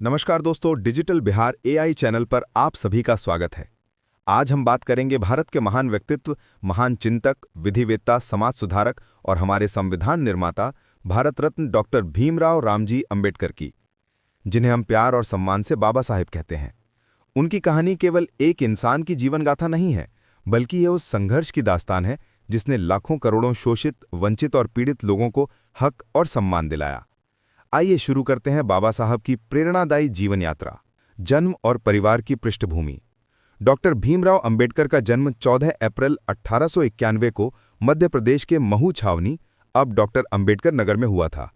नमस्कार दोस्तों, digital Bihar AI channel पर आप सभी का स्वागत है। आज हम बात करेंगे भारत के महान व्यक्तित्व, महान चिंतक, विधिवेत्ता, समाज सुधारक और हमारे संविधान निर्माता भारत रत्न डॉक्टर भीमराव रामजी अंबेडकर की, जिन्हें हम प्यार और सम्मान से बाबा साहेब कहते हैं। उनकी कहानी केवल एक इंसान की जीवन गाथा नहीं है, बल्कि यह उस संघर्ष की दास्तान है जिसने लाखों करोड़ों शोषित, वंचित और पीड़ित लोगों को हक और सम्मान दिलाया। आइए शुरू करते हैं बाबा साहब की प्रेरणादायी जीवन यात्रा। जन्म और परिवार की पृष्ठभूमि। डॉक्टर भीमराव अंबेडकर का जन्म 14 अप्रैल 1891 को मध्य प्रदेश के महू छावनी, अब डॉक्टर अंबेडकर नगर में हुआ था।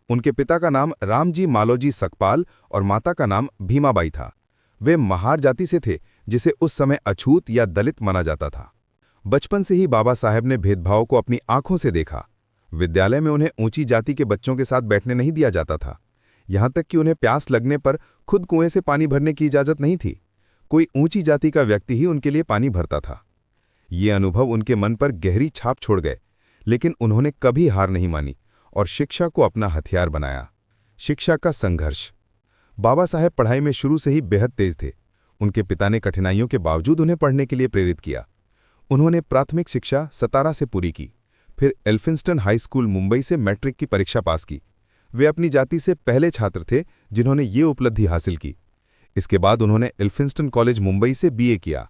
उनके पिता का नाम रामजी मालोजी सकपाल और माता का नाम भीमाबाई था। वे महार जाति से थे, जिसे उस समय अछूत या दलित माना जाता था। बचपन से ही बाबा साहेब ने भेदभाव को अपनी आंखों से देखा। विद्यालय में उन्हें ऊंची जाति के बच्चों के साथ बैठने नहीं दिया जाता था। यहां तक कि उन्हें प्यास लगने पर खुद कुएं से पानी भरने की इजाजत नहीं थी। कोई ऊंची जाति का व्यक्ति ही उनके लिए पानी भरता था। ये अनुभव उनके मन पर गहरी छाप छोड़ गए, लेकिन उन्होंने कभी हार नहीं मानी और शिक्षा को अपना हथियार बनाया। शिक्षा का संघर्ष। बाबा साहेब पढ़ाई में शुरू से ही बेहद तेज थे। उनके पिता ने कठिनाइयों के बावजूद उन्हें पढ़ने के लिए प्रेरित किया। उन्होंने प्राथमिक शिक्षा सतारा से पूरी की, फिर एल्फिंस्टन हाई स्कूल मुंबई से मैट्रिक की परीक्षा पास की। वे अपनी जाति से पहले छात्र थे जिन्होंने ये उपलब्धि हासिल की। इसके बाद उन्होंने एल्फिंस्टन कॉलेज मुंबई से बीए किया।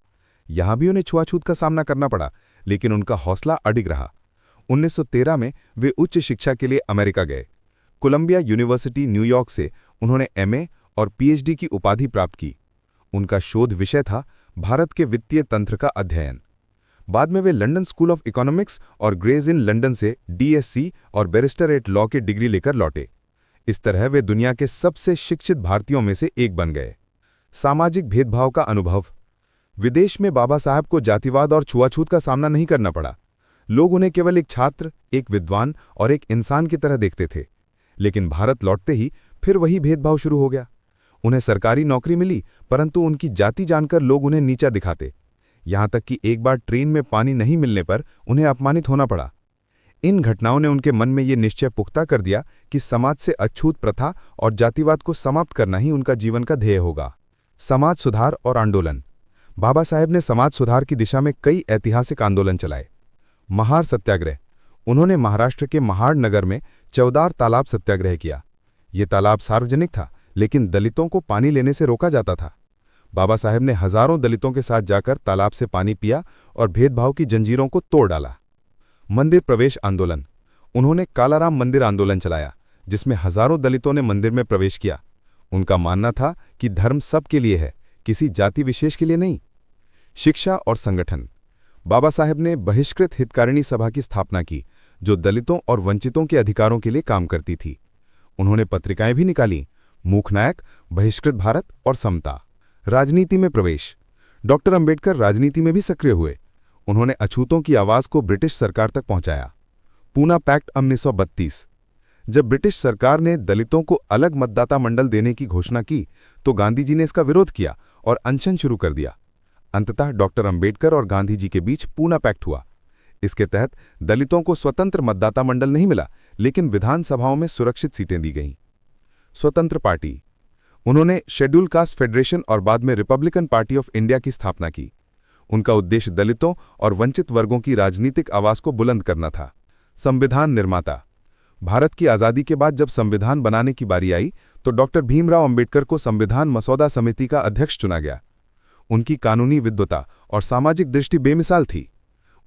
यहां भी उन्हें छुआछूत का सामना करना पड़ा, लेकिन उनका हौसला अडिग रहा। 1913 में वे उच्च शिक्षा के लिए अमेरिका गए। कोलंबिया यूनिवर्सिटी न्यूयॉर्क से उन्होंने एमए और पीएचडी की उपाधि प्राप्त की। उनका शोध विषय था भारत के वित्तीय तंत्र का अध्ययन। बाद में वे लंदन स्कूल ऑफ इकोनॉमिक्स और ग्रेज इन लंदन से डीएससी और बैरिस्टर लॉ के डिग्री लेकर लौटे। इस तरह वे दुनिया के सबसे शिक्षित भारतीयों में से एक बन गए। सामाजिक भेदभाव का अनुभव। विदेश में बाबा साहब को जातिवाद और छुआछूत का सामना नहीं करना पड़ा। लोग उन्हें केवल एक छात्र, एक विद्वान और एक इंसान की तरह देखते थे। लेकिन भारत लौटते ही फिर वही भेदभाव शुरू हो गया। उन्हें सरकारी नौकरी मिली, परंतु उनकी जाति जानकर लोग उन्हें नीचा दिखाते। यहां तक कि एक बार ट्रेन में पानी नहीं मिलने पर उन्हें अपमानित होना पड़ा। इन घटनाओं ने उनके मन में ये निश्चय पुख्ता कर दिया कि समाज से अछूत प्रथा और जातिवाद को समाप्त करना ही उनका जीवन का ध्येय होगा। समाज सुधार और आंदोलन। बाबा साहेब ने समाज सुधार की दिशा में कई ऐतिहासिक आंदोलन चलाए। महार सत्याग्रह। उन्होंने महाराष्ट्र के महाड़ नगर में चौदार तालाब सत्याग्रह किया। ये तालाब सार्वजनिक था, लेकिन दलितों को पानी लेने से रोका जाता था। बाबा साहेब ने हजारों दलितों के साथ जाकर तालाब से पानी पिया और भेदभाव की जंजीरों को तोड़ डाला। मंदिर प्रवेश आंदोलन। उन्होंने कालाराम मंदिर आंदोलन चलाया, जिसमें हजारों दलितों ने मंदिर में प्रवेश किया। उनका मानना था कि धर्म सबके लिए है, किसी जाति विशेष के लिए नहीं। शिक्षा और संगठन। बाबा साहेब ने बहिष्कृत हितकारिणी सभा की स्थापना की, जो दलितों और वंचितों के अधिकारों के लिए काम करती थी। उन्होंने पत्रिकाएं भी निकाली, मूकनायक, बहिष्कृत भारत और समता। राजनीति में प्रवेश। डॉक्टर अंबेडकर राजनीति में भी सक्रिय हुए। उन्होंने अछूतों की आवाज को ब्रिटिश सरकार तक पहुंचाया। पूना पैक्ट 1932। जब ब्रिटिश सरकार ने दलितों को अलग मतदाता मंडल देने की घोषणा की, तो गांधी जी ने इसका विरोध किया और अनशन शुरू कर दिया। अंततः डॉक्टर अंबेडकर और गांधी जी के बीच पूना पैक्ट हुआ। इसके तहत दलितों को स्वतंत्र मतदाता मंडल नहीं मिला, लेकिन विधानसभाओं में सुरक्षित सीटें दी गईं। स्वतंत्र पार्टी। उन्होंने शेड्यूल कास्ट फेडरेशन और बाद में रिपब्लिकन पार्टी ऑफ इंडिया की स्थापना की। उनका उद्देश्य दलितों और वंचित वर्गों की राजनीतिक आवाज को बुलंद करना था। संविधान निर्माता। भारत की आज़ादी के बाद जब संविधान बनाने की बारी आई, तो डॉक्टर भीमराव अंबेडकर को संविधान मसौदा समिति का अध्यक्ष चुना गया। उनकी कानूनी विद्वता और सामाजिक दृष्टि बेमिसाल थी।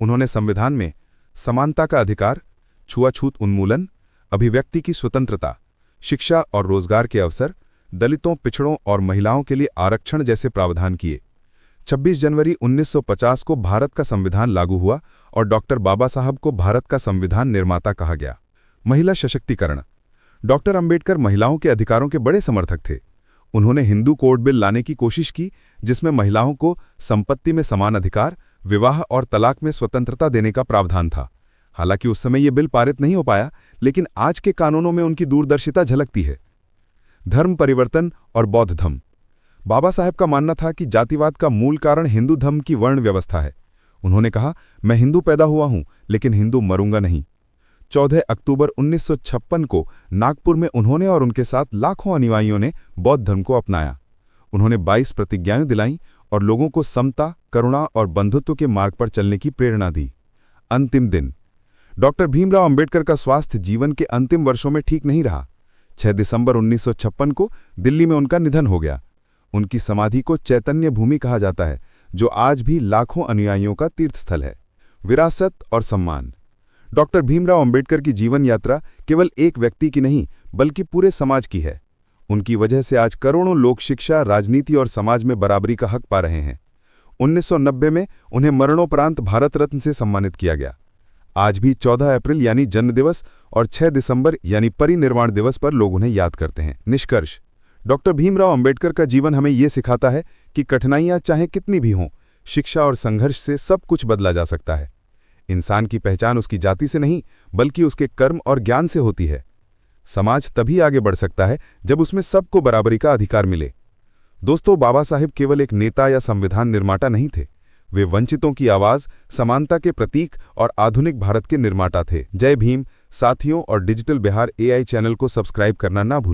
उन्होंने संविधान में समानता का अधिकार, छुआछूत उन्मूलन, अभिव्यक्ति की स्वतंत्रता, शिक्षा और रोजगार के अवसर, दलितों, पिछड़ों और महिलाओं के लिए आरक्षण जैसे प्रावधान किए। 26 जनवरी 1950 को भारत का संविधान लागू हुआ और डॉक्टर बाबा साहब को भारत का संविधान निर्माता कहा गया। महिला सशक्तिकरण। डॉक्टर अंबेडकर महिलाओं के अधिकारों के बड़े समर्थक थे। उन्होंने हिंदू कोड बिल लाने की कोशिश की, जिसमें महिलाओं को संपत्ति में समान अधिकार, विवाह और तलाक में स्वतंत्रता देने का प्रावधान था। हालांकि उस समय यह बिल पारित नहीं हो पाया, लेकिन आज के कानूनों में उनकी दूरदर्शिता झलकती है। धर्म परिवर्तन और बौद्ध धर्म। बाबा साहेब का मानना था कि जातिवाद का मूल कारण हिंदू धर्म की वर्ण व्यवस्था है। उन्होंने कहा, मैं हिंदू पैदा हुआ हूं, लेकिन हिंदू मरूंगा नहीं। 14 अक्टूबर 1956 को नागपुर में उन्होंने और उनके साथ लाखों अनुयायियों ने बौद्ध धर्म को अपनाया। उन्होंने 22 प्रतिज्ञाएं दिलाईं और लोगों को समता, करुणा और बंधुत्व के मार्ग पर चलने की प्रेरणा दी। अंतिम दिन। डॉक्टर भीमराव अंबेडकर का स्वास्थ्य जीवन के अंतिम वर्षों में ठीक नहीं रहा। 6 दिसंबर 1956 को दिल्ली में उनका निधन हो गया। उनकी समाधि को चैतन्य भूमि कहा जाता है, जो आज भी लाखों अनुयायियों का तीर्थस्थल है। विरासत और सम्मान। डॉक्टर भीमराव अंबेडकर की जीवन यात्रा केवल एक व्यक्ति की नहीं, बल्कि पूरे समाज की है। उनकी वजह से आज करोड़ों लोग शिक्षा, राजनीति और समाज में बराबरी का हक पा रहे हैं। 1990 में उन्हें मरणोपरांत भारत रत्न से सम्मानित किया गया। आज भी 14 अप्रैल यानी जन्म दिवस और 6 दिसंबर यानी परिनिर्वाण दिवस पर लोग उन्हें याद करते हैं। निष्कर्ष। डॉक्टर भीमराव अंबेडकर का जीवन हमें ये सिखाता है कि कठिनाइयां चाहे कितनी भी हों, शिक्षा और संघर्ष से सब कुछ बदला जा सकता है। इंसान की पहचान उसकी जाति से नहीं, बल्कि उसके कर्म और ज्ञान से होती है। समाज तभी आगे बढ़ सकता है जब उसमें सबको बराबरी का अधिकार मिले। दोस्तों, बाबा साहेब केवल एक नेता या संविधान निर्माता नहीं थे। वे वंचितों की आवाज, समानता के प्रतीक और आधुनिक भारत के निर्माता थे। जय भीम। साथियों, और डिजिटल बिहार AI चैनल को सब्सक्राइब करना ना भूलें।